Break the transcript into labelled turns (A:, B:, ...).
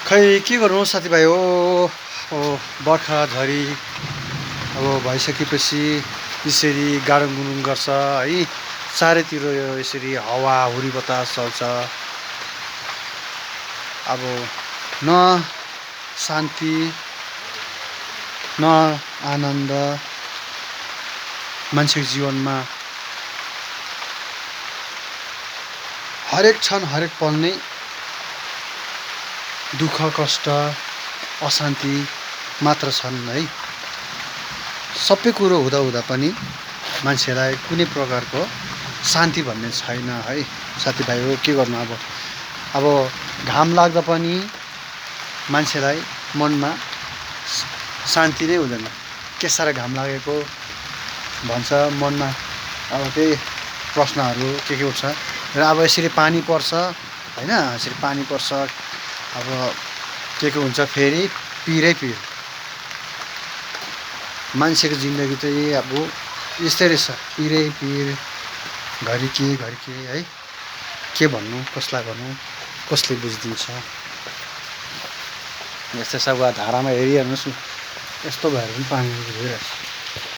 A: खै के गर्नु साथीभाइ हो। अब बर्खा झरी अब भइसकेपछि यसरी गाडाङ गुडुङ गर्छ है। चारैतिर यसरी हावा हुरी बतास चल्छ। अब न शान्ति न आनन्द मान्छेको जीवनमा हरेक क्षण हरेक पल नै दुःख कष्ट अशान्ति मात्र छन् है। सबै कुरो हुँदा हुँदा पनि मान्छेलाई कुनै प्रकारको शान्ति भन्ने छैन है साथीभाइ हो। के गर्नु अब घाम लाग्दा पनि मान्छेलाई मनमा शान्ति नै हुँदैन। के साह्रो घाम लागेको भन्छ मनमा। अब त्यही प्रश्नहरू के उठ्छ र अब यसरी पानी पर्छ होइन। यसरी पानी पर्छ अब के हुन्छ फेरि पिरै पिर। मान्छेको जिन्दगी चाहिँ अब यस्तै रहेछ पिरै पिर घरि के है। के भन्नु कसलाई भन्नु कसले बुझिदिन्छ। यस्तै सब धारामा हेरिहेर्नुहोस् न यस्तो भएर पनि पानी गइरहेछ।